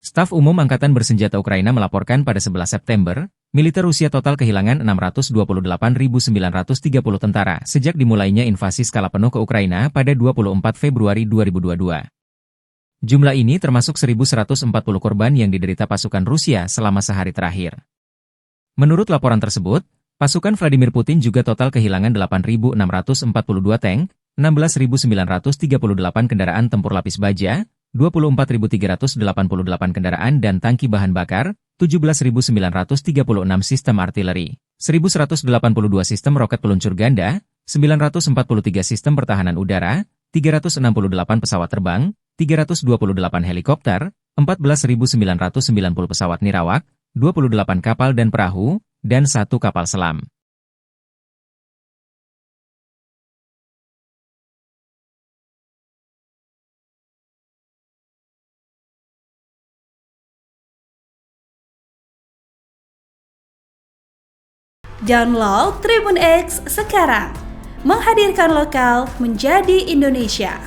Staf Umum Angkatan Bersenjata Ukraina melaporkan pada 11 September, militer Rusia total kehilangan 628.930 tentara sejak dimulainya invasi skala penuh ke Ukraina pada 24 Februari 2022. Jumlah ini termasuk 1.140 korban yang diderita pasukan Rusia selama sehari terakhir. Menurut laporan tersebut, pasukan Vladimir Putin juga total kehilangan 8.642 tank, 16.938 kendaraan tempur lapis baja, 24.388 kendaraan dan tangki bahan bakar, 17.936 sistem artileri, 1.182 sistem roket peluncur ganda, 943 sistem pertahanan udara, 368 pesawat terbang, 328 helikopter, 14.990 pesawat nirawak, 28 kapal dan perahu, dan 1 kapal selam. Download Tribun X sekarang, menghadirkan lokal menjadi Indonesia.